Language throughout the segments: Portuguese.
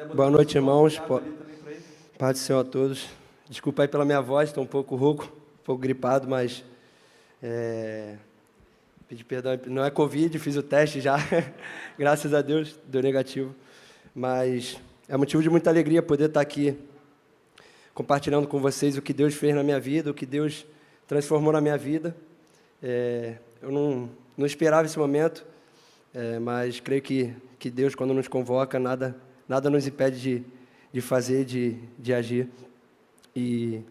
Boa noite, irmãos. Paz do Senhor a todos. Desculpa aí pela minha voz, estou um pouco rouco, um pouco gripado, mas pedi perdão. Não é Covid, fiz o teste já, graças a Deus, deu negativo. Mas é motivo de muita alegria poder estar aqui compartilhando com vocês o que Deus fez na minha vida, o que Deus transformou na minha vida. Eu não esperava esse momento, mas creio que Deus, quando nos convoca, nada nos impede de fazer, de agir. E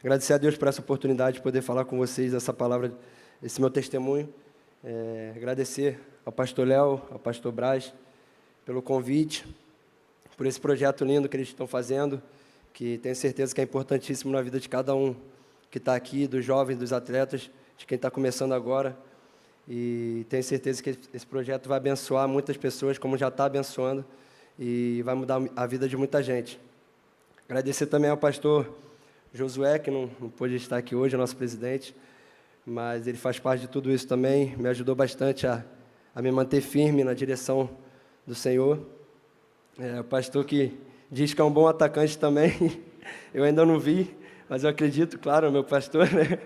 agradecer a Deus por essa oportunidade de poder falar com vocês essa palavra, esse meu testemunho. Agradecer ao pastor Léo, ao pastor Braz, pelo convite, por esse projeto lindo que eles estão fazendo, que tenho certeza que é importantíssimo na vida de cada um que está aqui, dos jovens, dos atletas, de quem está começando agora. E tenho certeza que esse projeto vai abençoar muitas pessoas, como já está abençoando, e vai mudar a vida de muita gente. Agradecer também ao pastor Josué, que não pôde estar aqui hoje, nosso presidente, mas ele faz parte de tudo isso também, me ajudou bastante a me manter firme na direção do Senhor. O pastor que diz que é um bom atacante também, eu ainda não vi, mas eu acredito, claro, é meu pastor, né?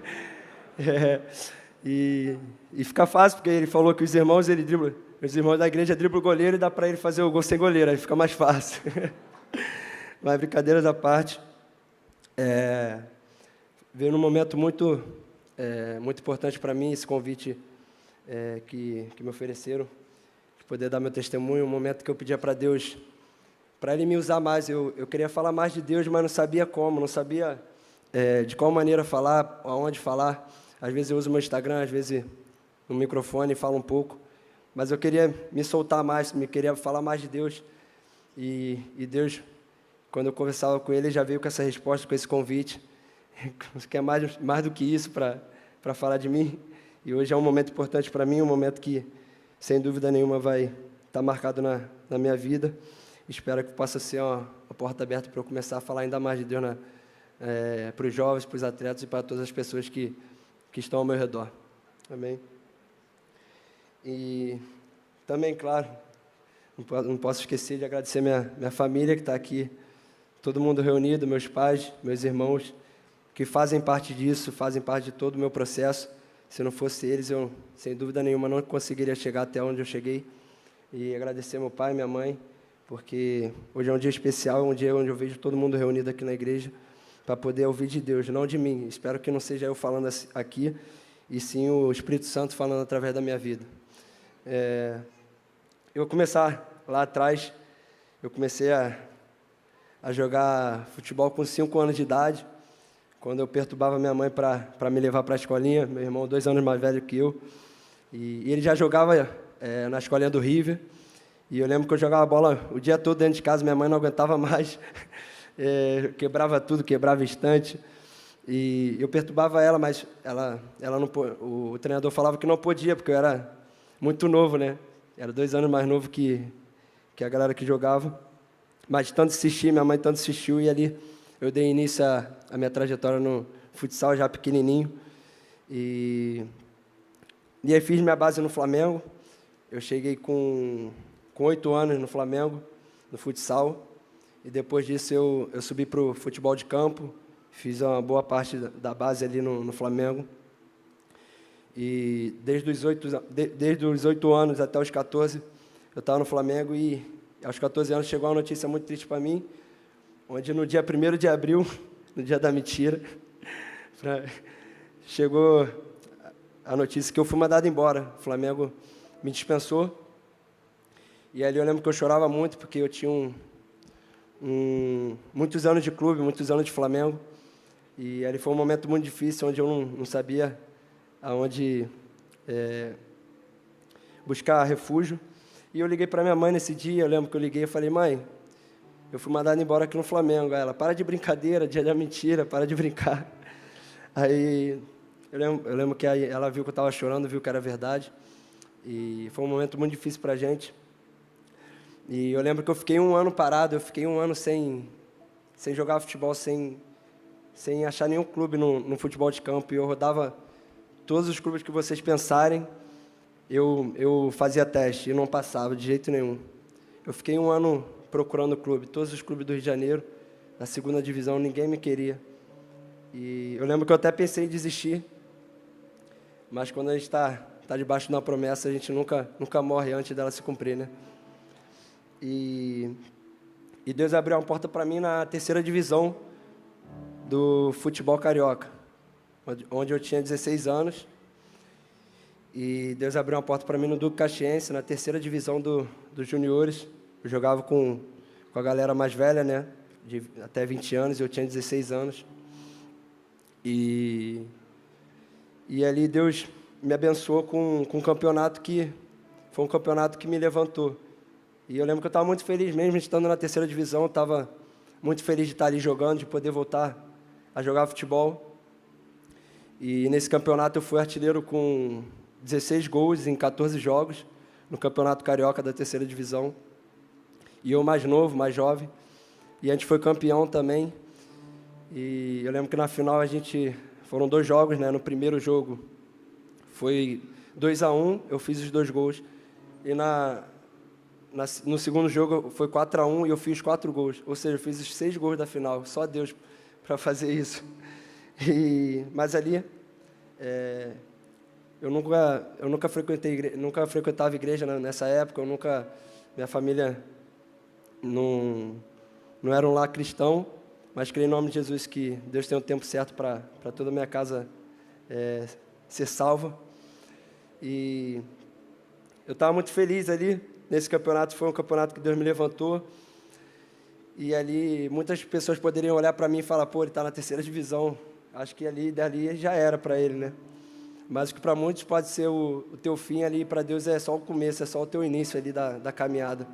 E fica fácil, porque ele falou que os irmãos da igreja driblam o goleiro e dá para ele fazer o gol sem goleiro, aí fica mais fácil. Mas brincadeiras à parte, veio num momento muito importante para mim, esse convite que me ofereceram, de poder dar meu testemunho, um momento que eu pedia para Deus, para Ele me usar mais. Eu queria falar mais de Deus, mas não sabia como, não sabia de qual maneira falar, aonde falar. Às vezes eu uso o meu Instagram, às vezes no microfone falo um pouco, mas eu queria me soltar mais, queria falar mais de Deus. E Deus, quando eu conversava com Ele, já veio com essa resposta, com esse convite. Você quer mais do que isso para falar de mim? E hoje é um momento importante para mim, um momento que, sem dúvida nenhuma, vai estar marcado na minha vida. Espero que possa ser uma porta aberta para eu começar a falar ainda mais de Deus para os jovens, para os atletas e para todas as pessoas que estão ao meu redor. Amém? E também, claro, não posso esquecer de agradecer minha família que está aqui, todo mundo reunido, meus pais, meus irmãos, que fazem parte disso, fazem parte de todo o meu processo. Se não fosse eles, eu, sem dúvida nenhuma, não conseguiria chegar até onde eu cheguei. E agradecer meu pai e minha mãe, porque hoje é um dia especial, é um dia onde eu vejo todo mundo reunido aqui na igreja, para poder ouvir de Deus, não de mim. Espero que não seja eu falando aqui, e sim o Espírito Santo falando através da minha vida. Eu vou começar lá atrás. Eu comecei a jogar futebol com 5 anos de idade, quando eu perturbava minha mãe para me levar para a escolinha. Meu irmão, 2 anos mais velho que eu, e ele já jogava na escolinha do River, e eu lembro que eu jogava bola o dia todo dentro de casa, minha mãe não aguentava mais, quebrava tudo, quebrava estante, e eu perturbava ela, mas ela não, o treinador falava que não podia, porque eu era muito novo, né? Era 2 anos mais novo que a galera que jogava, mas tanto insistir, minha mãe tanto insistiu, e ali eu dei início à minha trajetória no futsal, já pequenininho, e aí fiz minha base no Flamengo. Eu cheguei com 8 anos no Flamengo, no futsal, e depois disso eu subi para o futebol de campo, fiz uma boa parte da base ali no Flamengo. E desde os 8 anos até os 14, eu estava no Flamengo, e aos 14 anos chegou uma notícia muito triste para mim, onde no dia 1º de abril, no dia da mentira, chegou a notícia que eu fui mandado embora. O Flamengo me dispensou. E ali eu lembro que eu chorava muito, porque eu tinha muitos anos de clube, muitos anos de Flamengo. E ali foi um momento muito difícil, onde eu não sabia aonde buscar refúgio. E eu liguei para minha mãe nesse dia. Eu lembro que eu liguei e falei: mãe, eu fui mandado embora aqui no Flamengo. Aí ela: para de brincadeira, dia da mentira, para de brincar. Aí eu lembro que aí ela viu que eu estava chorando, viu que era verdade. E foi um momento muito difícil para a gente. E eu lembro que eu fiquei 1 ano parado, eu fiquei 1 ano sem jogar futebol, sem achar nenhum clube no futebol de campo. E eu rodava todos os clubes que vocês pensarem, eu fazia teste e não passava de jeito nenhum. Eu fiquei 1 ano procurando o clube. Todos os clubes do Rio de Janeiro, na segunda divisão, ninguém me queria. E eu lembro que eu até pensei em desistir, mas quando a gente está debaixo de uma promessa, a gente nunca morre antes dela se cumprir, né? E Deus abriu uma porta para mim na terceira divisão do futebol carioca, onde eu tinha 16 anos. E Deus abriu uma porta para mim no Duque Caxiense, na terceira divisão dos juniores. Eu jogava com a galera mais velha, né? De até 20 anos, eu tinha 16 anos. E ali Deus me abençoou com um campeonato que foi um campeonato que me levantou. E eu lembro que eu estava muito feliz mesmo, estando na terceira divisão, eu estava muito feliz de estar ali jogando, de poder voltar a jogar futebol. E nesse campeonato eu fui artilheiro com 16 gols em 14 jogos, no Campeonato Carioca da terceira divisão. E eu mais novo, mais jovem. E a gente foi campeão também. E eu lembro que na final foram 2 jogos, né? No primeiro jogo foi 2-1, eu fiz os 2 gols. E no segundo jogo foi 4-1 e eu fiz 4 gols. Ou seja, eu fiz os 6 gols da final. Só Deus para fazer isso. Mas ali, eu nunca frequentava igreja nessa época. Minha família não era um lar cristão, mas creio em nome de Jesus que Deus tem um tempo certo para toda a minha casa ser salva. E eu estava muito feliz ali nesse campeonato. Foi um campeonato que Deus me levantou. E ali muitas pessoas poderiam olhar para mim e falar: pô, ele está na terceira divisão. Acho que dali já era para ele, né? Mas o que para muitos pode ser o teu fim, ali para Deus é só o começo, é só o teu início ali da caminhada.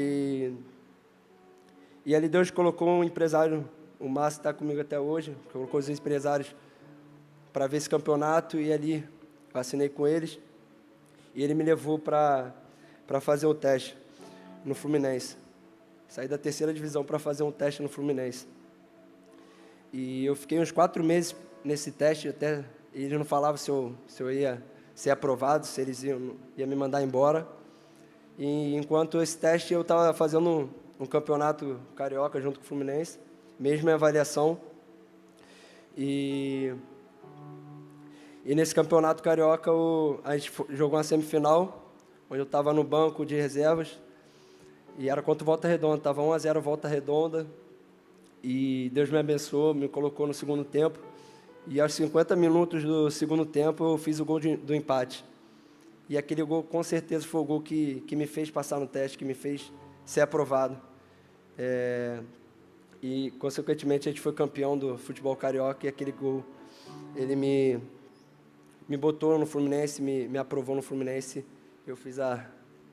E ali Deus colocou um empresário, o Márcio está comigo até hoje, colocou os empresários para ver esse campeonato, e ali eu assinei com eles, e ele me levou para fazer o teste no Fluminense. Saí da terceira divisão para fazer um teste no Fluminense. E eu fiquei uns 4 meses nesse teste, até eles não falavam se eu ia ser aprovado, se eles iam me mandar embora. E enquanto esse teste, eu estava fazendo um campeonato carioca junto com o Fluminense, mesma avaliação. E nesse campeonato carioca, a gente jogou uma semifinal, onde eu estava no banco de reservas, e era contra o Volta Redonda, estava 1-0 Volta Redonda, e Deus me abençoou, me colocou no segundo tempo, e aos 50 minutos do segundo tempo eu fiz o gol do empate. E aquele gol, com certeza, foi o gol que me fez passar no teste, que me fez ser aprovado. E, consequentemente, a gente foi campeão do futebol carioca, e aquele gol, ele me botou no Fluminense, me aprovou no Fluminense. Eu fiz a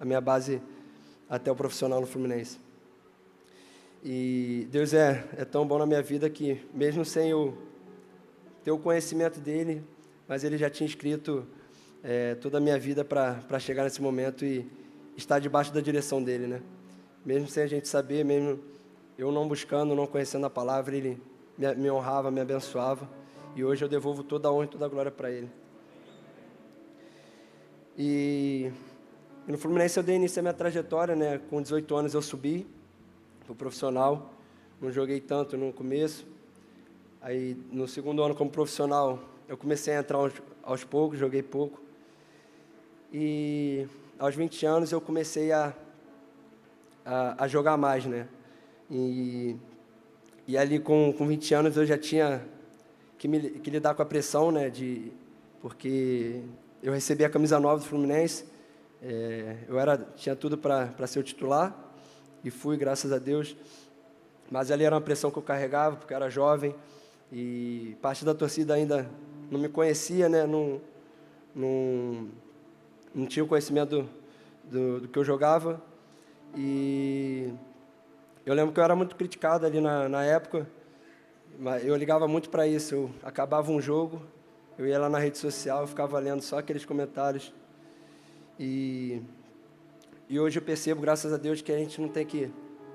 minha base até o profissional no Fluminense. E Deus é tão bom na minha vida que, mesmo sem eu ter o conhecimento dele, mas ele já tinha escrito toda a minha vida para chegar nesse momento e estar debaixo da direção dele, né? Mesmo sem a gente saber, mesmo eu não buscando, não conhecendo a palavra, ele me honrava, me abençoava, e hoje eu devolvo toda a honra e toda a glória para ele. E no Fluminense eu dei início à minha trajetória, né? Com 18 anos eu subi para o profissional, não joguei tanto no começo. Aí no segundo ano como profissional eu comecei a entrar aos poucos, joguei pouco. E aos 20 anos eu comecei a jogar mais, né? E ali com 20 anos eu já tinha que lidar com a pressão, né? Porque eu recebi a camisa 9 do Fluminense, tinha tudo para ser o titular, e fui, graças a Deus. Mas ali era uma pressão que eu carregava, porque eu era jovem, e parte da torcida ainda não me conhecia, né? Não tinha o conhecimento do que eu jogava. E eu lembro que eu era muito criticado ali na época, mas eu ligava muito para isso. Eu acabava um jogo, eu ia lá na rede social, eu ficava lendo só aqueles comentários. E hoje eu percebo, graças a Deus, que a gente não tem que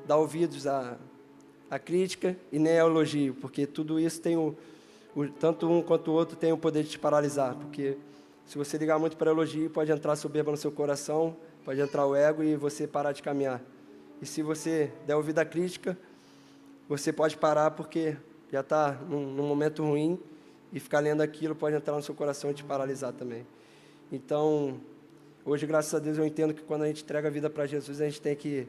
dar ouvidos à crítica e nem ao elogio, porque tudo isso tem tanto um quanto o outro tem o poder de te paralisar, porque se você ligar muito para elogio, pode entrar soberba no seu coração, pode entrar o ego e você parar de caminhar. E se você der ouvido à crítica, você pode parar porque já está num momento ruim e ficar lendo aquilo pode entrar no seu coração e te paralisar também. Então, hoje, graças a Deus, eu entendo que quando a gente entrega a vida para Jesus, a gente tem que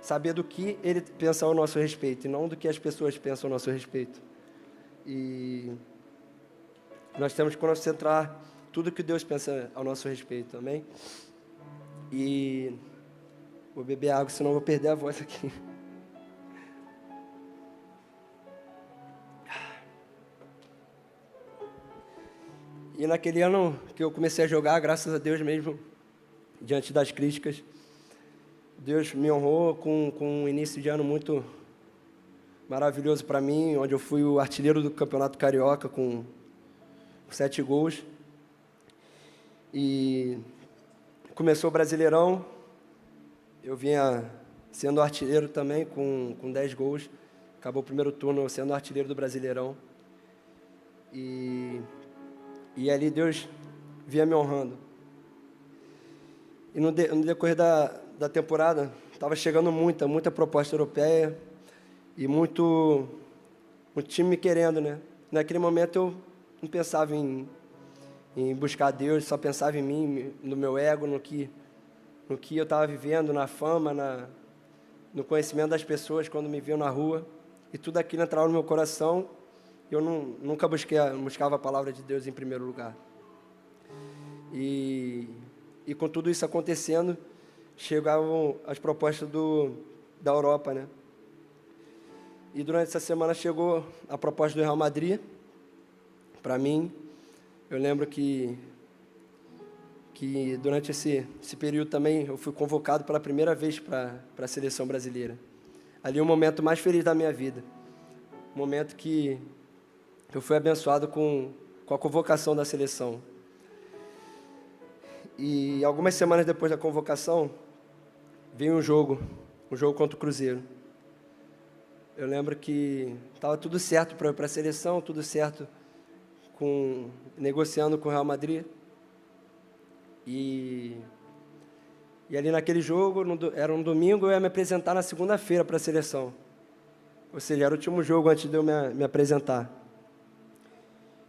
saber do que Ele pensa ao nosso respeito e não do que as pessoas pensam ao nosso respeito. E nós temos que concentrar tudo que Deus pensa ao nosso respeito, amém? E vou beber água, senão eu vou perder a voz aqui. E naquele ano que eu comecei a jogar, graças a Deus mesmo, diante das críticas, Deus me honrou com um início de ano muito maravilhoso para mim, onde eu fui o artilheiro do Campeonato Carioca com 7 gols. E começou o Brasileirão, eu vinha sendo artilheiro também com 10 gols. Acabou o primeiro turno eu sendo artilheiro do Brasileirão. E ali Deus vinha me honrando. E no decorrer da temporada, estava chegando muita proposta europeia e muito time me querendo, né? Naquele momento eu não pensava em buscar Deus, só pensava em mim, no meu ego, no que eu estava vivendo, na fama, no conhecimento das pessoas quando me viam na rua. E tudo aquilo entrava no meu coração. Eu nunca buscava a palavra de Deus em primeiro lugar. E com tudo isso acontecendo, chegavam as propostas da Europa, né? E durante essa semana chegou a proposta do Real Madrid para mim. Eu lembro que durante esse período também eu fui convocado pela primeira vez para a seleção brasileira. Ali é o momento mais feliz da minha vida. O momento que eu fui abençoado com a convocação da seleção. E algumas semanas depois da convocação, veio um jogo contra o Cruzeiro. Eu lembro que estava tudo certo para ir para a seleção, tudo certo negociando com o Real Madrid. E ali naquele jogo, era um domingo, eu ia me apresentar na segunda-feira para a seleção. Ou seja, era o último jogo antes de eu me apresentar.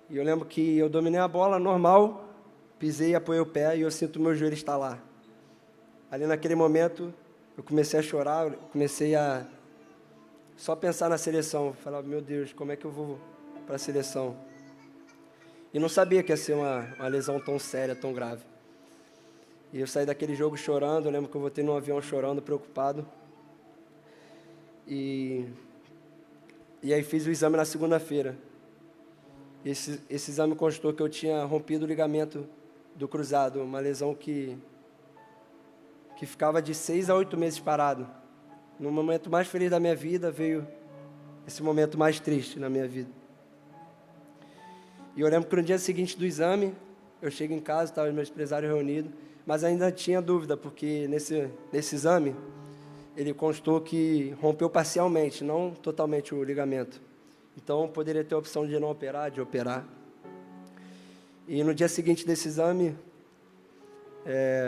E eu lembro que eu dominei a bola normal, pisei, apoiei o pé e eu sinto o meu joelho estalar. Ali naquele momento, eu comecei a chorar, eu comecei a só pensar na seleção. Falava, meu Deus, como é que eu vou para a seleção? E não sabia que ia ser uma lesão tão séria, tão grave. E eu saí daquele jogo chorando, eu lembro que eu voltei num avião chorando, preocupado. E aí fiz o exame na segunda-feira. Esse exame constou que eu tinha rompido o ligamento do cruzado, uma lesão que ficava de 6 a 8 meses parado. No momento mais feliz da minha vida, veio esse momento mais triste na minha vida. E eu lembro que no dia seguinte do exame, eu chego em casa, estava meus empresários reunidos, mas ainda tinha dúvida, porque nesse exame, ele constou que rompeu parcialmente, não totalmente o ligamento. Então, poderia ter a opção de não operar, de operar. E no dia seguinte desse exame,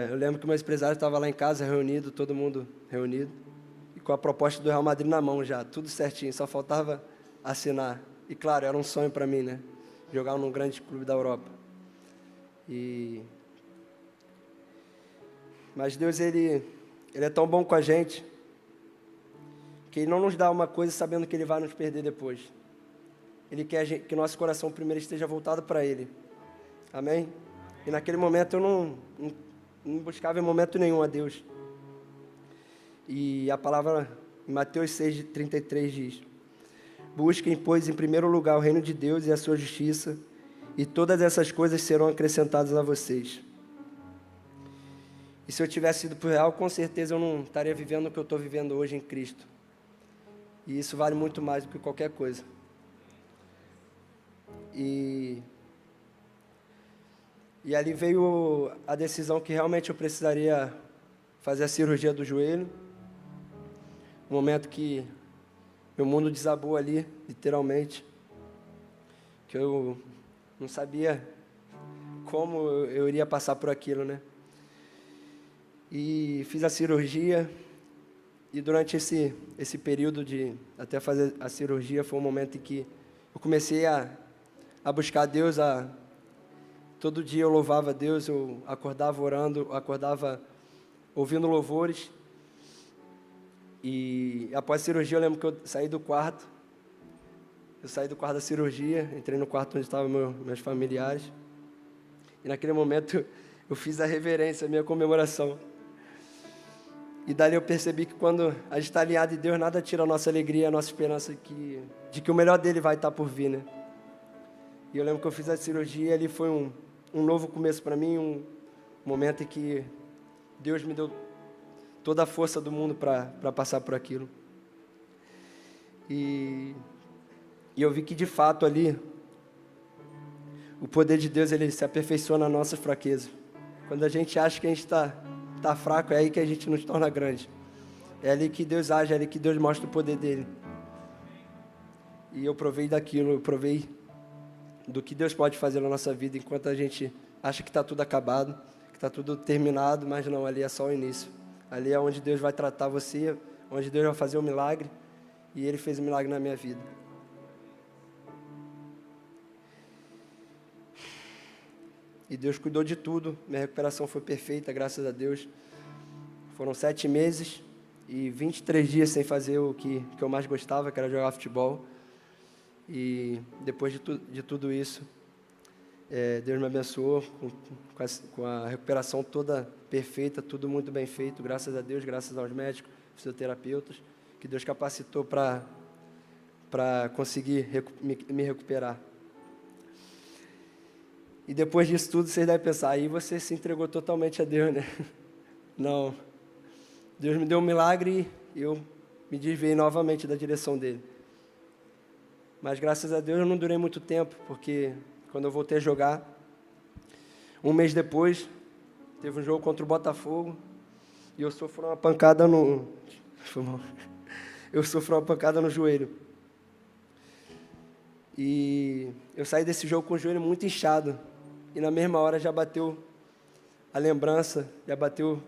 eu lembro que o meu empresário estava lá em casa, reunido, todo mundo reunido, e com a proposta do Real Madrid na mão já, tudo certinho, só faltava assinar. E claro, era um sonho para mim, né? Jogar num grande clube da Europa. Mas Deus, Ele é tão bom com a gente, que Ele não nos dá uma coisa sabendo que Ele vai nos perder depois. Ele quer que nosso coração primeiro esteja voltado para Ele. Amém? E naquele momento eu não buscava em momento nenhum a Deus. E a palavra em Mateus 6:33 diz: busquem, pois, em primeiro lugar o reino de Deus e a sua justiça, e todas essas coisas serão acrescentadas a vocês. E se eu tivesse ido para o real, com certeza eu não estaria vivendo o que eu estou vivendo hoje em Cristo. E isso vale muito mais do que qualquer coisa. E ali veio a decisão que realmente eu precisaria fazer a cirurgia do joelho. Um momento que meu mundo desabou ali, literalmente. Que eu não sabia como eu iria passar por aquilo, né? E fiz a cirurgia. E durante esse período de até fazer a cirurgia, foi um momento em que eu comecei a buscar Deus. Todo dia eu louvava Deus, eu acordava orando, acordava ouvindo louvores. E após a cirurgia, eu lembro que eu saí do quarto. Eu saí do quarto da cirurgia, entrei no quarto onde estavam meus familiares. E naquele momento eu fiz a reverência, a minha comemoração. E dali eu percebi que quando a gente está alinhado em Deus, nada tira a nossa alegria, a nossa esperança de que o melhor dele vai estar por vir, né? E eu lembro que eu fiz a cirurgia e ali foi um novo começo para mim, um momento em que Deus me deu toda a força do mundo para passar por aquilo. E eu vi que de fato ali, o poder de Deus ele se aperfeiçoa na nossa fraqueza. Quando a gente acha que a gente está fraco, é aí que a gente nos torna grande. É ali que Deus age, é ali que Deus mostra o poder dele. E eu provei daquilo, eu provei do que Deus pode fazer na nossa vida, enquanto a gente acha que está tudo acabado, que está tudo terminado, mas não, ali é só o início. Ali é onde Deus vai tratar você, onde Deus vai fazer um milagre, e Ele fez um milagre na minha vida. E Deus cuidou de tudo, minha recuperação foi perfeita, graças a Deus. Foram 7 meses e 23 dias sem fazer o que eu mais gostava, que era jogar futebol. E depois de tudo isso, Deus me abençoou com a recuperação toda perfeita, tudo muito bem feito, graças a Deus, graças aos médicos, fisioterapeutas, que Deus capacitou para conseguir me recuperar. E depois disso tudo, vocês devem pensar, aí você se entregou totalmente a Deus, né? Não. Deus me deu um milagre e eu me desviei novamente da direção dele. Mas graças a Deus eu não durei muito tempo, porque quando eu voltei a jogar, um mês depois, teve um jogo contra o Botafogo e eu sofri uma pancada eu sofri uma pancada no joelho. E eu saí desse jogo com o joelho muito inchado. E na mesma hora já bateu a lembrança, já bateu.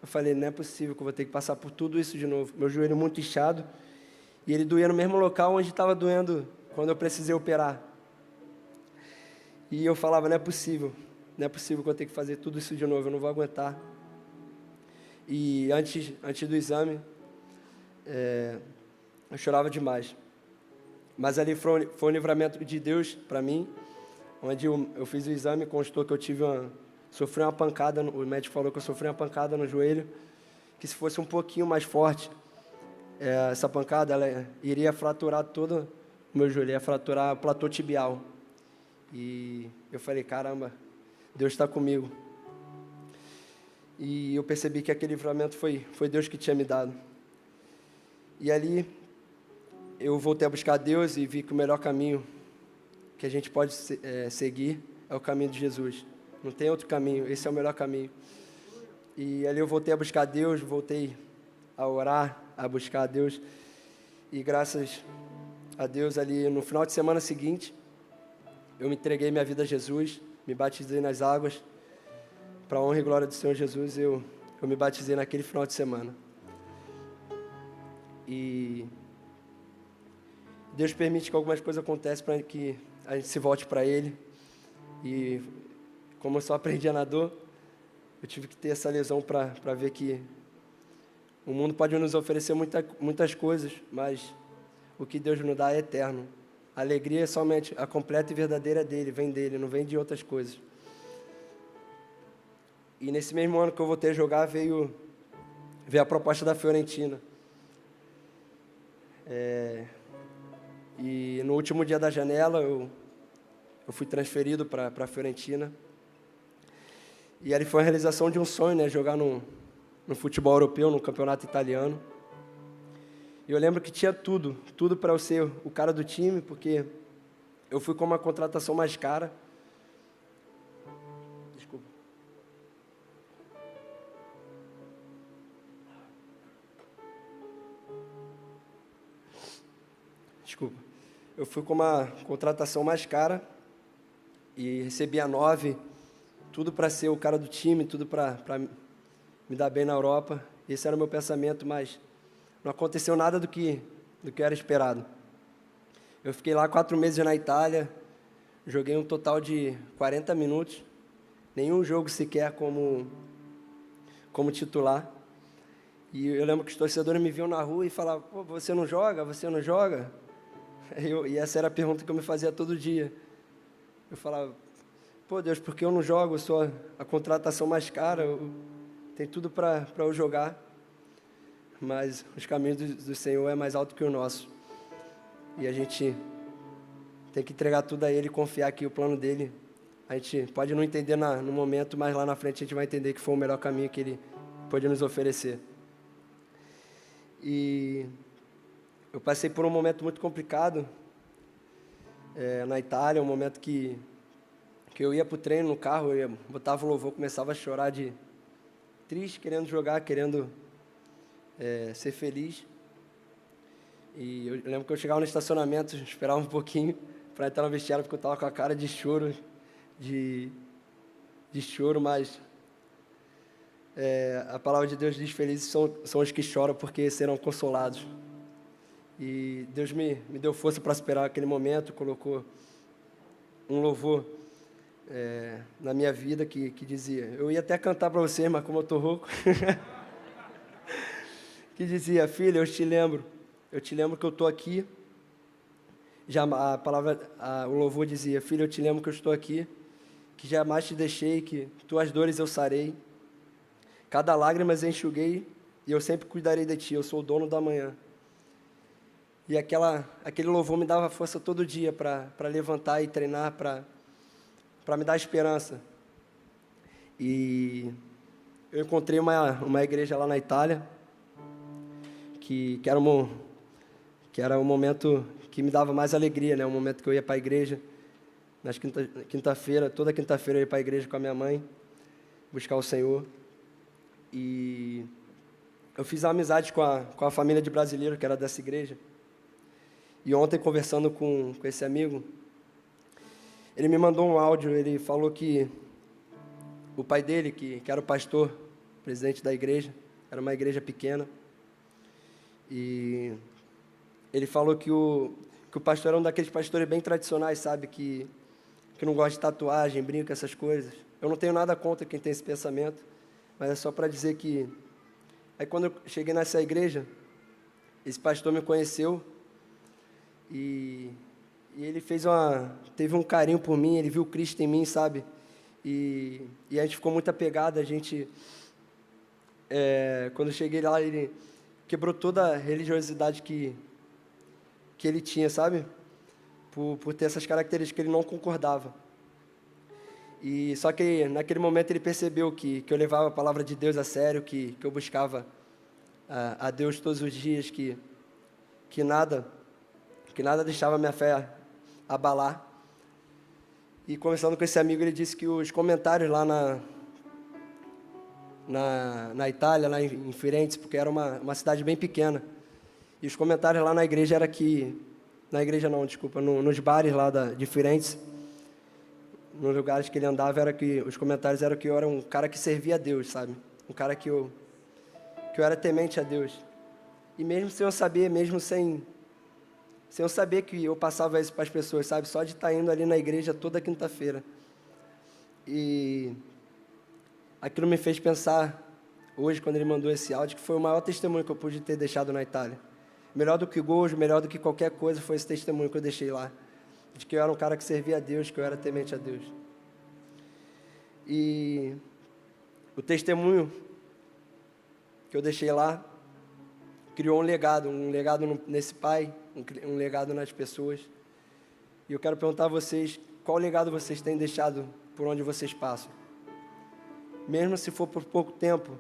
Eu falei, não é possível que eu vou ter que passar por tudo isso de novo. Meu joelho muito inchado. E ele doía no mesmo local onde estava doendo quando eu precisei operar. E eu falava, não é possível que eu vou ter que fazer tudo isso de novo, eu não vou aguentar. E antes do exame, eu chorava demais. Mas ali foi um livramento de Deus para mim, onde eu fiz o exame, constou que eu sofri uma pancada, o médico falou que eu sofri uma pancada no joelho, que se fosse um pouquinho mais forte, essa pancada ela iria fraturar todo o meu joelho, ia fraturar o platô tibial. E eu falei, caramba, Deus está comigo. E eu percebi que aquele livramento foi Deus que tinha me dado. E ali eu voltei a buscar Deus e vi que o melhor caminho que a gente pode seguir é o caminho de Jesus. Não tem outro caminho, esse é o melhor caminho. E ali eu voltei a buscar Deus, voltei a orar, a buscar a Deus. E graças a Deus, ali no final de semana seguinte, eu me entreguei minha vida a Jesus, me batizei nas águas. Para a honra e glória do Senhor Jesus, eu me batizei naquele final de semana. E Deus permite que algumas coisas aconteçam para que a gente se volte para Ele. E como eu só aprendi na dor, eu tive que ter essa lesão para ver que o mundo pode nos oferecer muitas coisas, mas o que Deus nos dá é eterno. A alegria é somente a completa e verdadeira dele, vem dele, não vem de outras coisas. E nesse mesmo ano que eu voltei a jogar, veio a proposta da Fiorentina. E no último dia da janela, eu fui transferido para a Fiorentina. E ali foi a realização de um sonho, né? Jogar no futebol europeu, no campeonato italiano. E eu lembro que tinha tudo para eu ser o cara do time, porque eu fui com uma contratação mais cara. Desculpa. Eu fui com uma contratação mais cara e recebi a 9, tudo para ser o cara do time, tudo para me dar bem na Europa. Esse era o meu pensamento, mas não aconteceu nada do que era esperado. Eu fiquei lá 4 meses na Itália, joguei um total de 40 minutos, nenhum jogo sequer como titular. E eu lembro que os torcedores me viam na rua e falavam: pô, você não joga? Você não joga? E essa era a pergunta que eu me fazia todo dia. Eu falava: pô, Deus, por que eu não jogo? Eu sou a contratação mais cara, tem tudo para eu jogar. Mas os caminhos do Senhor é mais alto que o nosso. E a gente tem que entregar tudo a Ele e confiar que o plano dEle, a gente pode não entender no momento, mas lá na frente a gente vai entender que foi o melhor caminho que Ele pode nos oferecer. E eu passei por um momento muito complicado na Itália, um momento que eu ia para o treino no carro, botava o louvor, começava a chorar de triste, querendo jogar, querendo ser feliz. E eu lembro que eu chegava no estacionamento, esperava um pouquinho para entrar no vestiário, porque eu estava com a cara de choro, de choro, mas a palavra de Deus diz: felizes são os que choram, porque serão consolados. E Deus me deu força para superar aquele momento, colocou um louvor na minha vida que dizia, eu ia até cantar para vocês, mas como eu estou rouco, que dizia: filha, eu te lembro que eu estou aqui. Já o louvor dizia: filha, eu te lembro que eu estou aqui, que jamais te deixei, que tuas dores eu sarei, cada lágrima eu enxuguei, e eu sempre cuidarei de ti, eu sou o dono da manhã. E aquele louvor me dava força todo dia para levantar e treinar, para me dar esperança. E eu encontrei uma igreja lá na Itália, que era um momento que me dava mais alegria, né? Um momento que eu ia para a igreja, toda quinta-feira eu ia para a igreja com a minha mãe, buscar o Senhor. E eu fiz amizade com a família de brasileiros que era dessa igreja. E ontem, conversando com esse amigo, ele me mandou um áudio. Ele falou que o pai dele, que era o pastor, presidente da igreja, era uma igreja pequena, e ele falou que o pastor era um daqueles pastores bem tradicionais, sabe, que não gosta de tatuagem, brinca, essas coisas. Eu não tenho nada contra quem tem esse pensamento, mas é só para dizer que... Aí quando eu cheguei nessa igreja, esse pastor me conheceu, e ele teve um carinho por mim, ele viu Cristo em mim, sabe? E a gente ficou muito apegado. A gente, quando eu cheguei lá, ele quebrou toda a religiosidade que ele tinha, sabe? Por ter essas características que ele não concordava. E só que naquele momento ele percebeu que eu levava a palavra de Deus a sério, que eu buscava a Deus todos os dias, que nada deixava minha fé abalar. E conversando com esse amigo, ele disse que os comentários lá na Itália, lá em Firenze, porque era uma cidade bem pequena, e os comentários lá na igreja era que... Na igreja não, desculpa, nos bares lá de Firenze, nos lugares que ele andava, os comentários eram que eu era um cara que servia a Deus, sabe? Um cara que eu era temente a Deus. E mesmo sem eu saber, sem eu saber que eu passava isso para as pessoas, sabe? Só de estar indo ali na igreja toda quinta-feira. E aquilo me fez pensar, hoje, quando ele mandou esse áudio, que foi o maior testemunho que eu pude ter deixado na Itália. Melhor do que gols, melhor do que qualquer coisa, foi esse testemunho que eu deixei lá. De que eu era um cara que servia a Deus, que eu era temente a Deus. E o testemunho que eu deixei lá criou um legado nesse pai, um legado nas pessoas. E eu quero perguntar a vocês, qual legado vocês têm deixado por onde vocês passam? Mesmo se for por pouco tempo,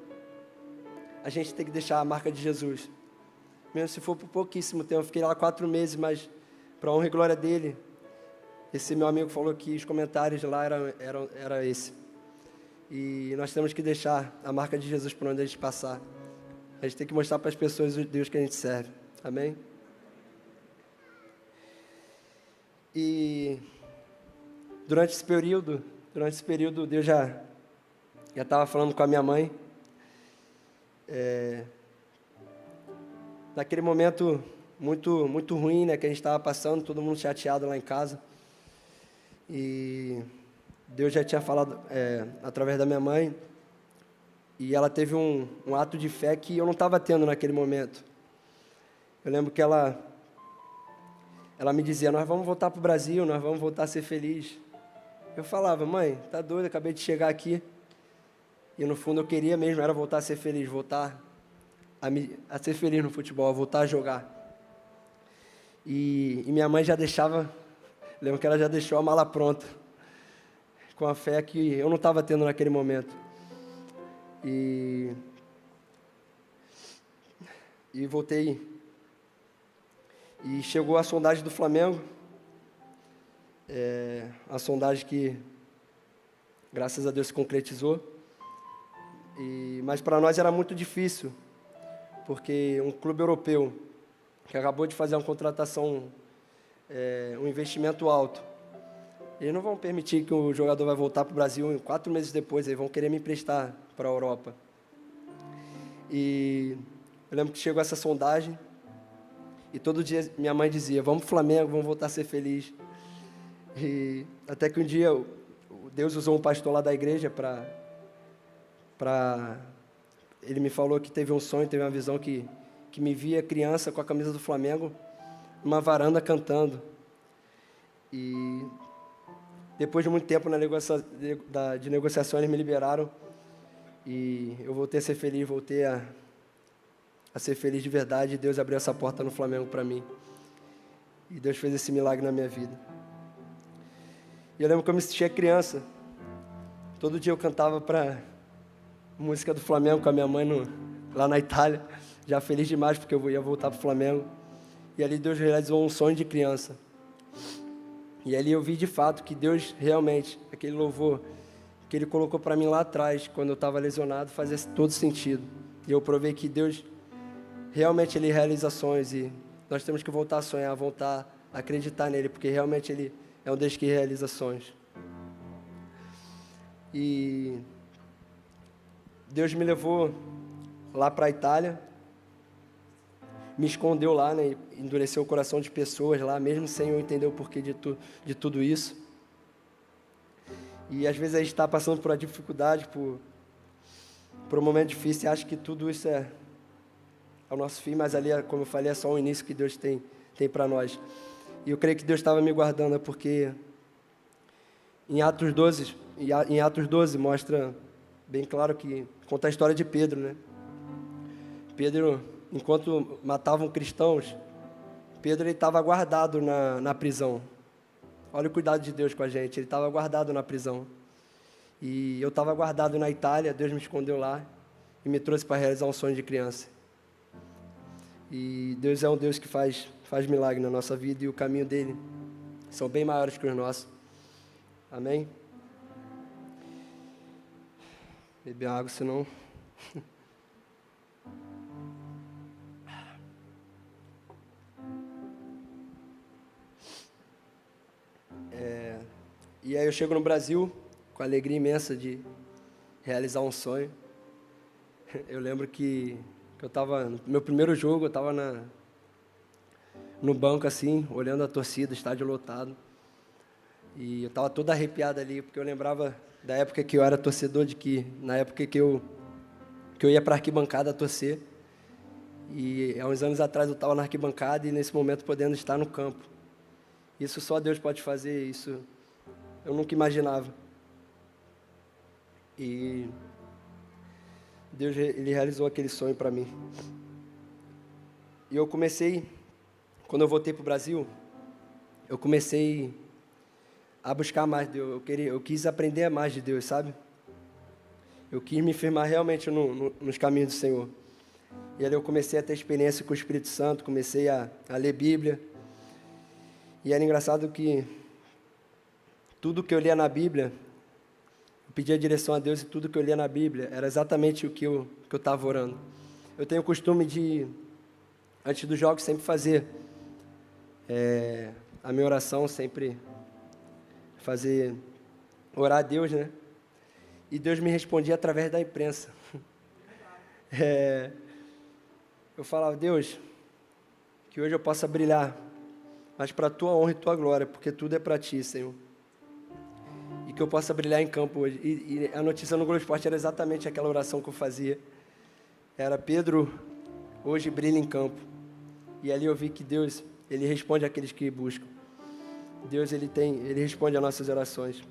a gente tem que deixar a marca de Jesus. Mesmo se for por pouquíssimo tempo, eu fiquei lá 4 meses, mas para a honra e glória dele, esse meu amigo falou que os comentários lá era esse. E nós temos que deixar a marca de Jesus por onde a gente passar. A gente tem que mostrar para as pessoas o Deus que a gente serve. Amém? E durante esse período, Deus já estava falando com a minha mãe. naquele momento muito ruim, né, que a gente estava passando, todo mundo chateado lá em casa. E Deus já tinha falado através da minha mãe, e ela teve um ato de fé que eu não estava tendo naquele momento. Eu lembro que ela me dizia: nós vamos voltar para o Brasil, nós vamos voltar a ser felizes. Eu falava: mãe, tá doido, acabei de chegar aqui. E no fundo eu queria mesmo, era voltar a ser feliz, voltar a ser feliz no futebol, voltar a jogar. E minha mãe já deixava, lembro que ela já deixou a mala pronta, com a fé que eu não estava tendo naquele momento. E voltei, e chegou a sondagem do Flamengo, a sondagem que, graças a Deus, se concretizou, mas para nós era muito difícil, porque um clube europeu, que acabou de fazer uma contratação, um investimento alto, eles não vão permitir que o jogador vai voltar para o Brasil 4 meses depois, eles vão querer me emprestar para a Europa. E eu lembro que chegou essa sondagem, e todo dia minha mãe dizia: vamos para o Flamengo, vamos voltar a ser feliz. E até que um dia Deus usou um pastor lá da igreja ele me falou que teve um sonho, teve uma visão que me via criança com a camisa do Flamengo, numa varanda cantando. E depois de muito tempo de negociações, eles me liberaram, e eu voltei a ser feliz, voltei a ser feliz de verdade, e Deus abriu essa porta no Flamengo para mim. E Deus fez esse milagre na minha vida. E eu lembro que eu me sentia criança. Todo dia eu cantava para música do Flamengo com a minha mãe lá na Itália, já feliz demais porque eu ia voltar para o Flamengo. E ali Deus realizou um sonho de criança. E ali eu vi de fato que Deus realmente, aquele louvor que Ele colocou para mim lá atrás, quando eu estava lesionado, fazia todo sentido. E eu provei que Deus realmente Ele realiza sonhos, e nós temos que voltar a sonhar, voltar a acreditar nele, porque realmente Ele é um Deus que realiza sonhos. E Deus me levou lá para a Itália, me escondeu lá, né, endureceu o coração de pessoas lá, mesmo sem eu entender o porquê de tudo isso. E às vezes a gente está passando por uma dificuldade, por um momento difícil, e acha que tudo isso é o nosso fim, mas ali, como eu falei, é só o início que Deus tem para nós. E eu creio que Deus estava me guardando, porque em Atos 12 mostra bem claro que conta a história de Pedro, né? Pedro, enquanto matavam cristãos, Pedro estava guardado na prisão. Olha o cuidado de Deus com a gente, ele estava guardado na prisão. E eu estava guardado na Itália, Deus me escondeu lá e me trouxe para realizar um sonho de criança. E Deus é um Deus que faz milagre na nossa vida, e o caminho dele são bem maiores que os nossos. Amém? Beber água, senão... E aí eu chego no Brasil com a alegria imensa de realizar um sonho. Eu lembro que eu estava no meu primeiro jogo, eu estava no banco assim, olhando a torcida, estádio lotado. E eu estava todo arrepiado ali, porque eu lembrava da época que eu era torcedor, na época que eu ia para a arquibancada torcer. E há uns anos atrás eu estava na arquibancada, e nesse momento podendo estar no campo. Isso só Deus pode fazer, isso eu nunca imaginava. E Deus, Ele realizou aquele sonho para mim. E eu comecei, quando eu voltei para o Brasil, eu comecei a buscar mais Deus. Eu quis aprender mais de Deus, sabe? Eu quis me firmar realmente nos caminhos do Senhor. E ali eu comecei a ter experiência com o Espírito Santo, comecei a ler Bíblia. E era engraçado que tudo que eu lia na Bíblia, eu pedia direção a Deus, e tudo que eu lia na Bíblia era exatamente o que eu estava orando. Eu tenho o costume de, antes dos jogos, sempre fazer a minha oração, sempre orar a Deus, né? E Deus me respondia através da imprensa. Eu falava: Deus, que hoje eu possa brilhar, mas para a Tua honra e Tua glória, porque tudo é para Ti, Senhor. E que eu possa brilhar em campo hoje. E a notícia no Globo Esporte era exatamente aquela oração que eu fazia. Era: Pedro, hoje brilha em campo. E ali eu vi que Deus, Ele responde àqueles que buscam. Deus, Ele responde às nossas orações.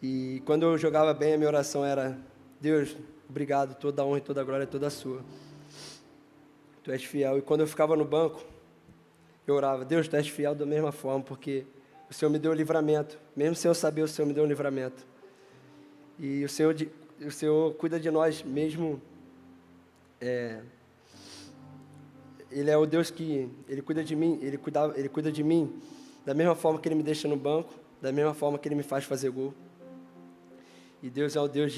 E quando eu jogava bem, a minha oração era: Deus, obrigado, toda a honra e toda a glória é toda sua. Tu és fiel. E quando eu ficava no banco, eu orava: Deus, Tu és fiel da mesma forma, porque o Senhor me deu o livramento. Mesmo sem eu saber, o Senhor me deu um livramento. E o Senhor cuida de nós mesmo. Ele é o Deus que Ele cuida de mim. Ele cuida de mim da mesma forma que Ele me deixa no banco, da mesma forma que Ele me faz fazer gol. E Deus é o Deus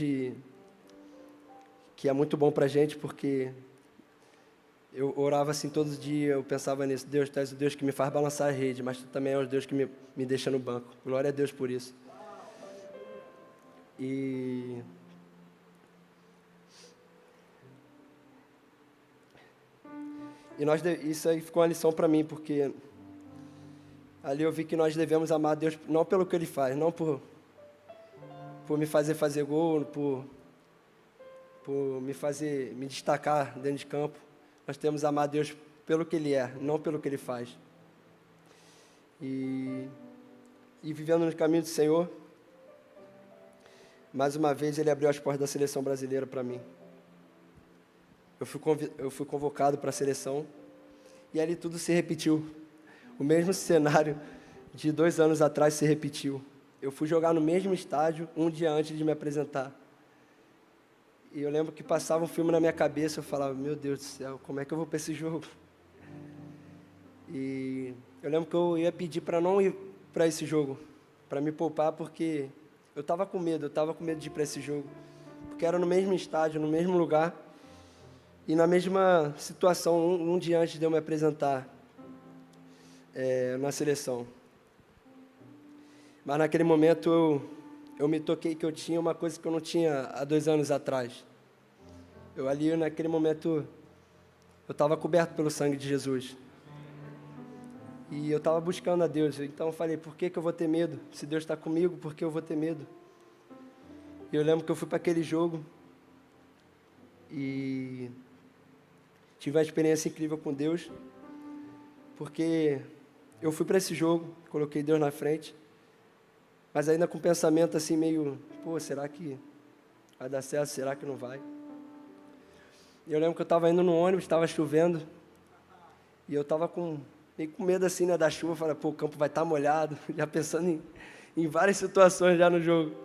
que é muito bom para a gente, porque eu orava assim todos os dias, eu pensava nisso: Deus, Tu és o Deus que me faz balançar a rede, mas Tu também és o Deus que me deixa no banco. Glória a Deus por isso. E isso aí ficou uma lição para mim, porque ali eu vi que nós devemos amar Deus não pelo que Ele faz, não por me fazer gol, por me destacar dentro de campo. Nós temos que amar Deus pelo que Ele é, não pelo que Ele faz. E vivendo no caminho do Senhor, mais uma vez Ele abriu as portas da seleção brasileira para mim. Eu fui convocado para a seleção e ali tudo se repetiu. O mesmo cenário de 2 anos atrás se repetiu. Eu fui jogar no mesmo estádio um dia antes de me apresentar. E eu lembro que passava um filme na minha cabeça, eu falava: meu Deus do céu, como é que eu vou para esse jogo? E eu lembro que eu ia pedir para não ir para esse jogo, para me poupar, porque eu estava com medo de ir para esse jogo. Porque era no mesmo estádio, no mesmo lugar, e na mesma situação, um dia antes de eu me apresentar na seleção. Mas naquele momento eu me toquei que eu tinha uma coisa que eu não tinha há 2 anos atrás. Naquele momento, eu estava coberto pelo sangue de Jesus. E eu estava buscando a Deus. Então eu falei: por que eu vou ter medo? Se Deus está comigo, por que eu vou ter medo? E eu lembro que eu fui para aquele jogo e tive uma experiência incrível com Deus, porque eu fui para esse jogo, coloquei Deus na frente, mas ainda com um pensamento assim meio: será que vai dar certo? Será que não vai? E eu lembro que eu estava indo no ônibus, estava chovendo, e eu estava meio com medo assim, né, da chuva. Falei: o campo vai estar molhado, já pensando em várias situações já no jogo.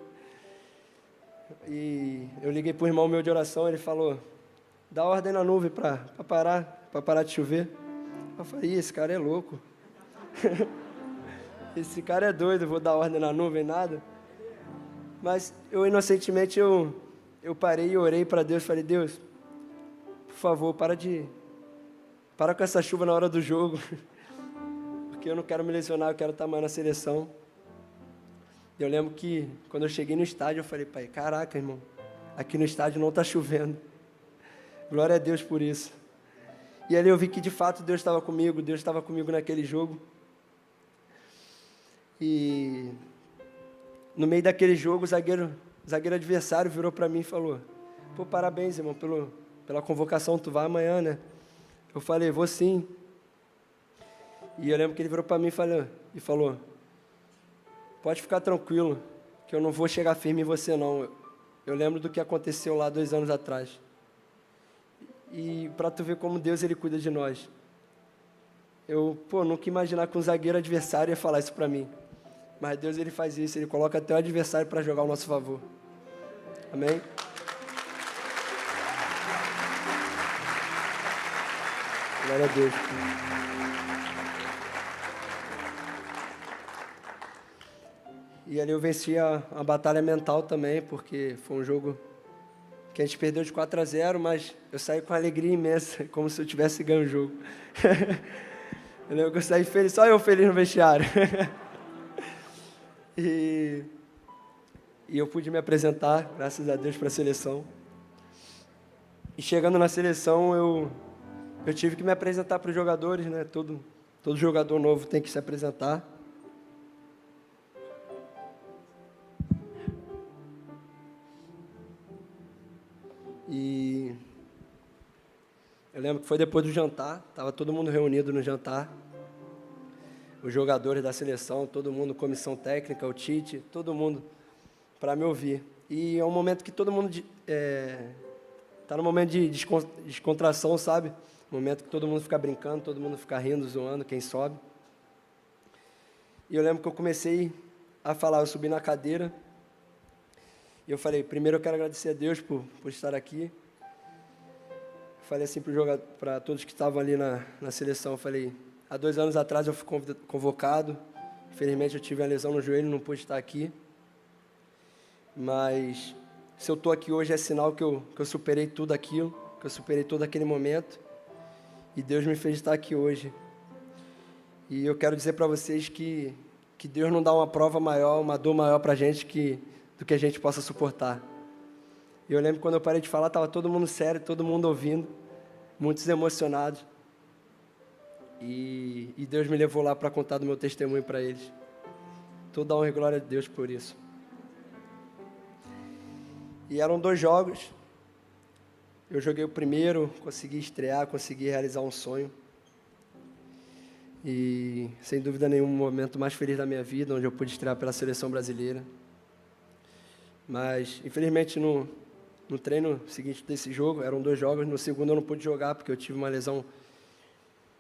E eu liguei para o irmão meu de oração, ele falou: dá ordem na nuvem para parar de chover. Eu falei: esse cara é louco. Esse cara é doido, vou dar ordem na nuvem, nada. Mas eu inocentemente, eu parei e orei para Deus, falei: Deus, por favor, para com essa chuva na hora do jogo, porque eu não quero me lesionar, eu quero estar mais na seleção. Eu lembro que quando eu cheguei no estádio, eu falei: pai, caraca, irmão, aqui no estádio não está chovendo. Glória a Deus por isso. E ali eu vi que de fato Deus estava comigo naquele jogo. E no meio daquele jogo, o zagueiro adversário virou para mim e falou: parabéns, irmão, pela convocação, tu vai amanhã, né? Eu falei: vou sim. E eu lembro que ele virou para mim e falou: pode ficar tranquilo, que eu não vou chegar firme em você, não. Eu lembro do que aconteceu lá 2 anos atrás. E para tu ver como Deus, Ele cuida de nós. Eu, nunca ia imaginar que um zagueiro adversário ia falar isso para mim. Mas Deus, Ele faz isso, Ele coloca até o adversário para jogar ao nosso favor. Amém? Glória a Deus. E ali eu venci a batalha mental também, porque foi um jogo que a gente perdeu de 4-0, mas eu saí com uma alegria imensa, como se eu tivesse ganho o jogo. Eu lembro que eu saí feliz, só eu feliz no vestiário. E eu pude me apresentar, graças a Deus, para a seleção. E chegando na seleção, eu eu tive que me apresentar para os jogadores, né? Todo jogador novo tem que se apresentar. E eu lembro que foi depois do jantar, estava todo mundo reunido no jantar, os jogadores da seleção, todo mundo, comissão técnica, o Tite, todo mundo para me ouvir. E é um momento que todo mundo está no momento de descontração, sabe? Momento que todo mundo fica brincando, todo mundo fica rindo, zoando, quem sobe. E eu lembro que eu comecei a falar, eu subi na cadeira, e eu falei, primeiro eu quero agradecer a Deus por estar aqui. Falei assim para todos que estavam ali na seleção, eu falei, há 2 anos atrás eu fui convocado, infelizmente eu tive uma lesão no joelho, não pude estar aqui, mas se eu estou aqui hoje é sinal que eu superei tudo aquilo, que eu superei todo aquele momento, e Deus me fez estar aqui hoje. E eu quero dizer para vocês que Deus não dá uma prova maior, uma dor maior para a gente do que a gente possa suportar. E eu lembro quando eu parei de falar, estava todo mundo sério, todo mundo ouvindo, muitos emocionados. E Deus me levou lá para contar do meu testemunho para eles. Toda honra e glória a Deus por isso. E eram 2 jogos. Eu joguei o primeiro, consegui estrear, consegui realizar um sonho. E, sem dúvida nenhuma, o momento mais feliz da minha vida, onde eu pude estrear pela seleção brasileira. Mas, infelizmente, no treino seguinte desse jogo, eram 2 jogos, no segundo eu não pude jogar, porque eu tive uma lesão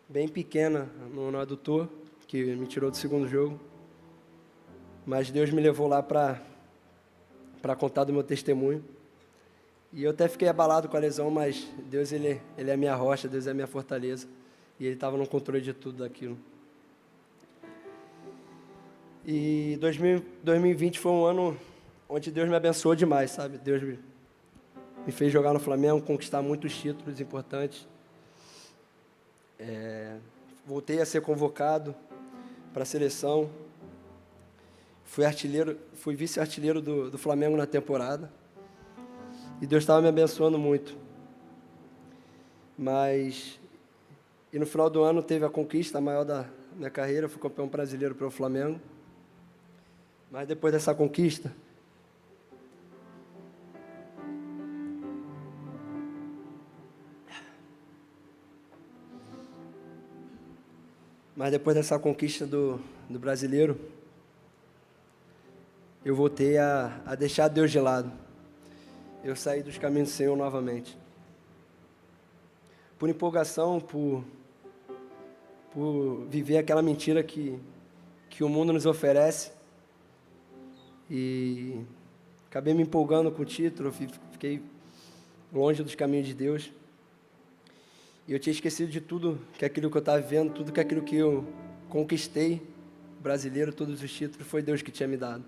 bem pequena no adutor, que me tirou do segundo jogo. Mas Deus me levou lá para contar do meu testemunho. E eu até fiquei abalado com a lesão, mas Deus, ele é a minha rocha, Deus é a minha fortaleza. E Ele estava no controle de tudo daquilo. E 2020 foi um ano onde Deus me abençoou demais, sabe? Deus me fez jogar no Flamengo, conquistar muitos títulos importantes. Voltei a ser convocado para a seleção. Fui vice-artilheiro do Flamengo na temporada. E Deus estava me abençoando muito. E no final do ano teve a conquista maior da minha carreira, eu fui campeão brasileiro pelo Flamengo. Mas depois dessa conquista, do brasileiro, eu voltei a deixar Deus de lado. Eu saí dos caminhos do Senhor novamente. Por empolgação, por viver aquela mentira que o mundo nos oferece. E acabei me empolgando com o título, fiquei longe dos caminhos de Deus. E eu tinha esquecido de tudo que aquilo que eu estava vivendo, tudo que aquilo que eu conquistei, brasileiro, todos os títulos, foi Deus que tinha me dado.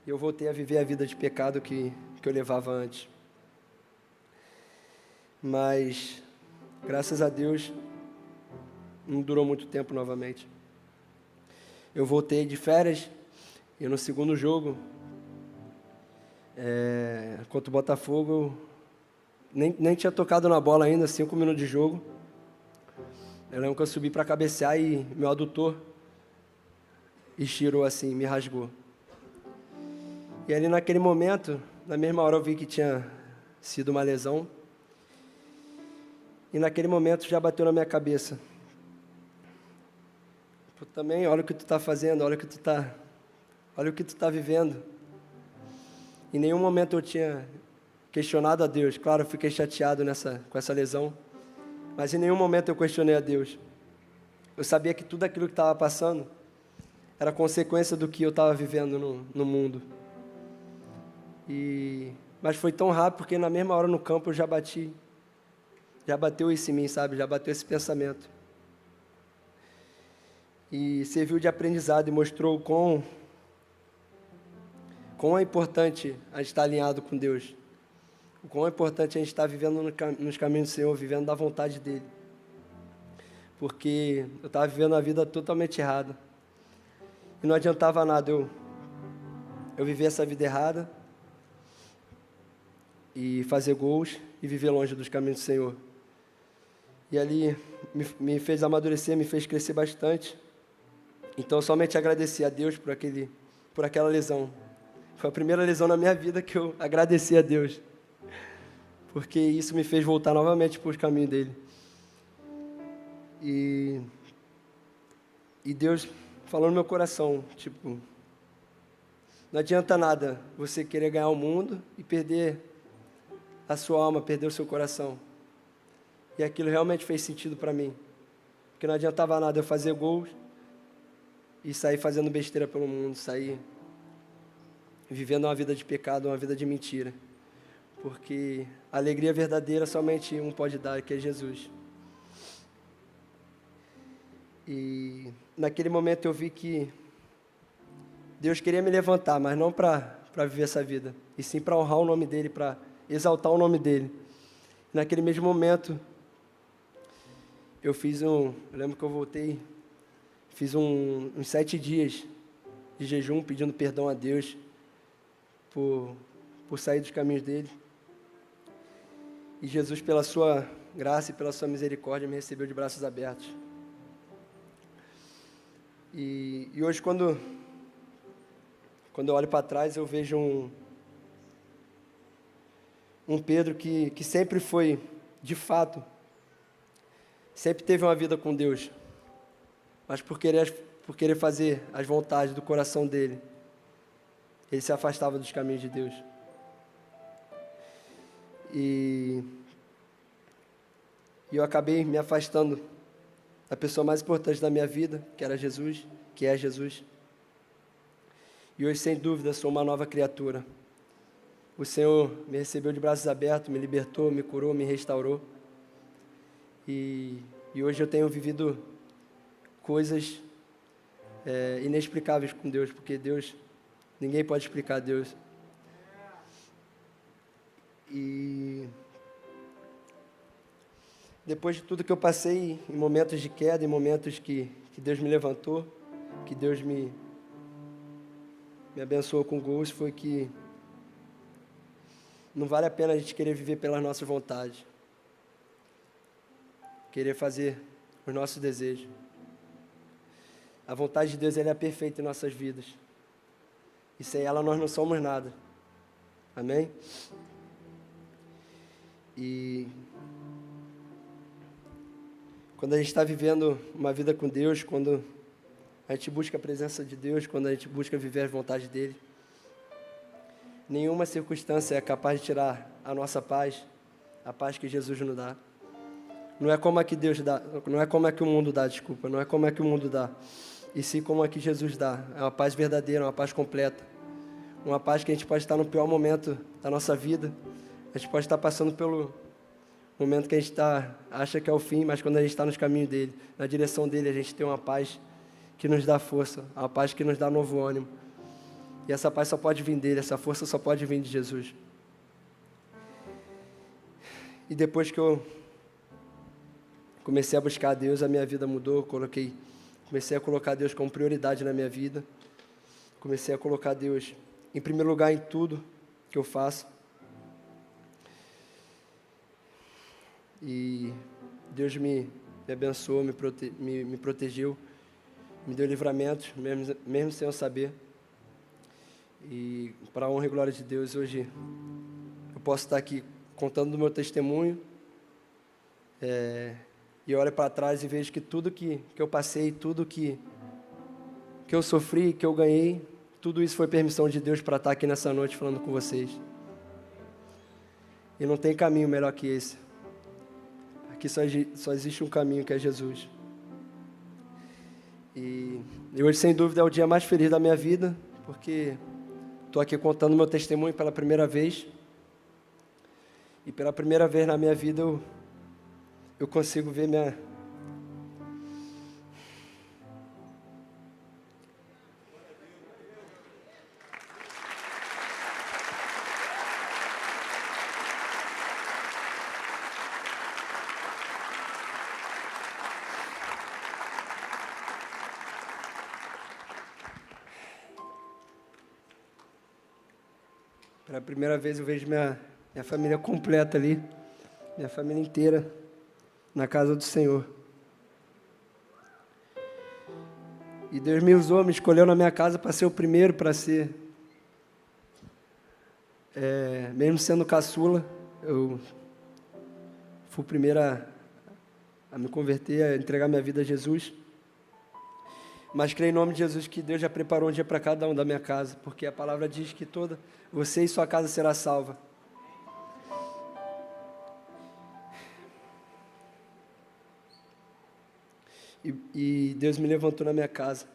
E eu voltei a viver a vida de pecado que eu levava antes. Mas, graças a Deus, não durou muito tempo novamente. Eu voltei de férias e no segundo jogo, contra o Botafogo, eu nem tinha tocado na bola ainda, 5 minutos de jogo. Eu lembro que eu subi para cabecear e meu adutor estirou assim, me rasgou. E ali naquele momento, na mesma hora eu vi que tinha sido uma lesão. E naquele momento já bateu na minha cabeça. Pô, também, olha o que tu está fazendo, olha o que tu tá vivendo. Em nenhum momento eu tinha questionado a Deus. Claro, eu fiquei chateado com essa lesão. Mas em nenhum momento eu questionei a Deus. Eu sabia que tudo aquilo que estava passando era consequência do que eu estava vivendo no mundo. Mas foi tão rápido, porque na mesma hora no campo eu já bateu isso em mim, sabe? Já bateu esse pensamento. E serviu de aprendizado e mostrou quão é importante a gente estar alinhado com Deus. O quão é importante a gente estar vivendo nos caminhos do Senhor, vivendo da vontade dEle. Porque eu estava vivendo a vida totalmente errada. E não adiantava nada eu viver essa vida errada e fazer gols e viver longe dos caminhos do Senhor. E ali me fez amadurecer, me fez crescer bastante. Então, somente agradeci a Deus por aquela lesão. Foi a primeira lesão na minha vida que eu agradeci a Deus, porque isso me fez voltar novamente para os caminhos dele. E Deus falou no meu coração, tipo, não adianta nada você querer ganhar o mundo e perder a sua alma, perder o seu coração. E aquilo realmente fez sentido para mim, porque não adiantava nada eu fazer gols e sair fazendo besteira pelo mundo, sair vivendo uma vida de pecado, uma vida de mentira. Porque a alegria verdadeira somente um pode dar, que é Jesus. E naquele momento eu vi que Deus queria me levantar, mas não para viver essa vida, e sim para honrar o nome dEle, para exaltar o nome dEle. Naquele mesmo momento, eu lembro que eu voltei, fiz uns 7 dias de jejum, pedindo perdão a Deus por sair dos caminhos dEle. E Jesus, pela sua graça e pela sua misericórdia, me recebeu de braços abertos. E hoje, quando eu olho para trás, eu vejo um Pedro que sempre foi, de fato, sempre teve uma vida com Deus, mas por querer fazer as vontades do coração dele, ele se afastava dos caminhos de Deus. E eu acabei me afastando da pessoa mais importante da minha vida, que era Jesus, que é Jesus. E hoje, sem dúvida, sou uma nova criatura. O Senhor me recebeu de braços abertos, me libertou, me curou, me restaurou. E hoje eu tenho vivido coisas inexplicáveis com Deus, porque Deus, ninguém pode explicar Deus. E depois de tudo que eu passei, em momentos de queda, em momentos que Deus me levantou, que Deus me abençoou com gols, foi que não vale a pena a gente querer viver pelas nossas vontades, querer fazer os nossos desejos. A vontade de Deus, ela é perfeita em nossas vidas, e sem ela nós não somos nada. Amém? E quando a gente está vivendo uma vida com Deus, quando a gente busca a presença de Deus, quando a gente busca viver as vontades dEle, nenhuma circunstância é capaz de tirar a nossa paz, a paz que Jesus nos dá. Não é como é que Deus dá, não é como é que o mundo dá, desculpa, não é como é que o mundo dá, e sim como é que Jesus dá. É uma paz verdadeira, uma paz completa, uma paz que a gente pode estar no pior momento da nossa vida, a gente pode estar passando pelo momento que a gente acha que é o fim, mas quando a gente está nos caminhos dEle, na direção dEle, a gente tem uma paz que nos dá força, uma paz que nos dá novo ânimo. E essa paz só pode vir dEle, essa força só pode vir de Jesus. E depois que eu comecei a buscar a Deus, a minha vida mudou, comecei a colocar Deus como prioridade na minha vida, comecei a colocar Deus em primeiro lugar em tudo que eu faço. E Deus me abençoou, me protegeu, me deu livramento, mesmo sem eu saber. E para a honra e glória de Deus, hoje eu posso estar aqui contando do meu testemunho, e eu olho para trás e vejo que tudo que eu passei, tudo que eu sofri, que eu ganhei, tudo isso foi permissão de Deus para estar aqui nessa noite falando com vocês. E não tem caminho melhor que esse. Aqui só existe um caminho, que é Jesus. E hoje, sem dúvida, é o dia mais feliz da minha vida, porque estou aqui contando meu testemunho pela primeira vez. E pela primeira vez na minha vida, eu consigo ver Pela primeira vez eu vejo minha família completa ali, minha família inteira. na casa do Senhor. E Deus me usou, me escolheu na minha casa para ser o primeiro, para ser, mesmo sendo caçula, eu fui o primeiro a me converter, a entregar minha vida a Jesus. Mas creio em nome de Jesus que Deus já preparou um dia para cada um da minha casa, porque a palavra diz que você e sua casa será salva. E Deus me levantou na minha casa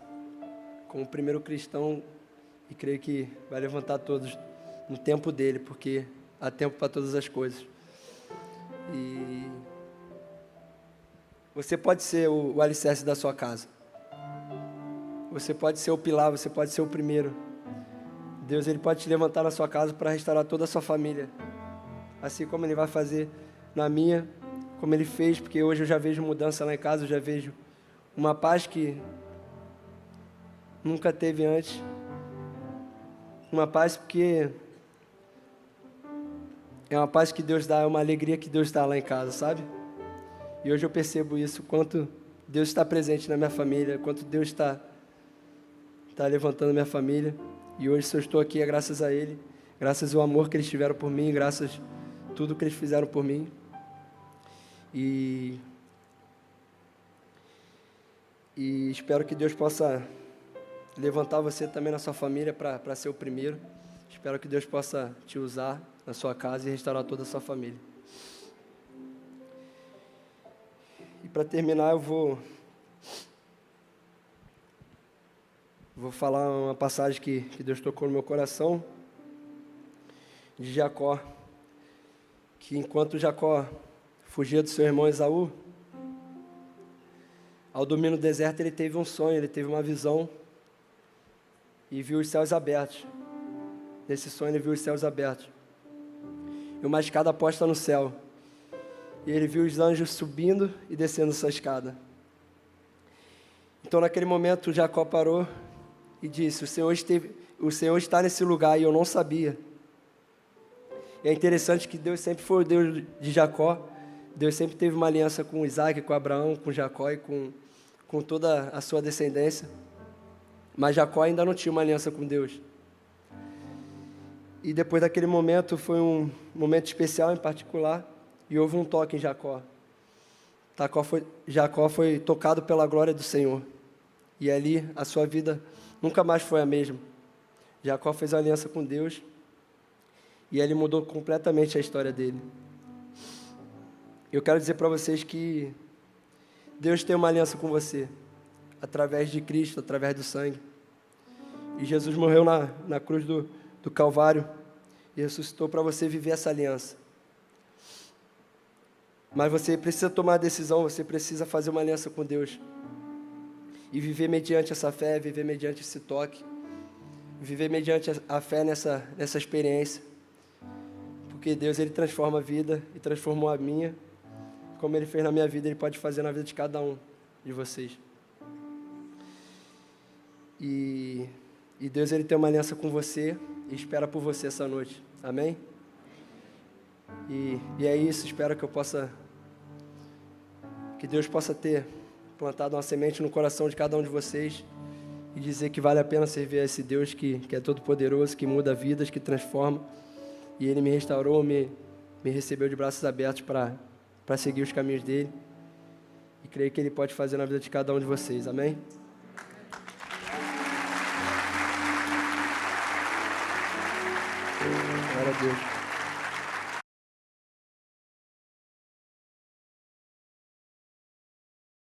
como o primeiro cristão, e creio que vai levantar todos no tempo dele, porque há tempo para todas as coisas. E você pode ser o alicerce da sua casa. Você pode ser o pilar, você pode ser o primeiro. Deus, Ele pode te levantar na sua casa para restaurar toda a sua família. Assim como Ele vai fazer na minha, como Ele fez, porque hoje eu já vejo mudança lá em casa, eu já vejo uma paz que nunca teve antes. Uma paz porque é uma paz que Deus dá, é uma alegria que Deus dá lá em casa, sabe? E hoje eu percebo isso, quanto Deus está presente na minha família, quanto Deus está levantando minha família. E hoje, se eu estou aqui, é graças a Ele, graças ao amor que eles tiveram por mim, graças a tudo que eles fizeram por mim. E espero que Deus possa levantar você também na sua família para ser o primeiro. Espero que Deus possa te usar na sua casa e restaurar toda a sua família. E para terminar, eu vou falar uma passagem que Deus tocou no meu coração, de Jacó, que enquanto Jacó fugia do seu irmão Esaú, ao dormir no deserto ele teve um sonho, ele teve uma visão, e viu os céus abertos. Nesse sonho ele viu os céus abertos, e uma escada posta no céu, e ele viu os anjos subindo e descendo essa escada. Então naquele momento Jacó parou e disse: o Senhor está nesse lugar e eu não sabia. E é interessante que Deus sempre foi o Deus de Jacó. Deus sempre teve uma aliança com Isaac, com Abraão, com Jacó e com toda a sua descendência. Mas Jacó ainda não tinha uma aliança com Deus. E depois daquele momento, foi um momento especial em particular, e houve um toque em Jacó. Jacó foi tocado pela glória do Senhor. E ali a sua vida nunca mais foi a mesma. Jacó fez uma aliança com Deus, e ele mudou completamente a história dele. Eu quero dizer para vocês que Deus tem uma aliança com você, através de Cristo, através do sangue. E Jesus morreu na cruz do Calvário, e ressuscitou para você viver essa aliança. Mas você precisa tomar a decisão, você precisa fazer uma aliança com Deus. E viver mediante essa fé, viver mediante esse toque, viver mediante a fé nessa experiência. Porque Deus, Ele transforma a vida e transformou a minha. Como Ele fez na minha vida, Ele pode fazer na vida de cada um de vocês. E Deus, Ele tem uma aliança com você e espera por você essa noite. Amém? E é isso, espero que Deus possa ter plantado uma semente no coração de cada um de vocês e dizer que vale a pena servir a esse Deus que é todo poderoso, que muda vidas, que transforma. E Ele me restaurou, me recebeu de braços abertos para seguir os caminhos dEle. E creio que Ele pode fazer na vida de cada um de vocês. Amém? Glória a Deus.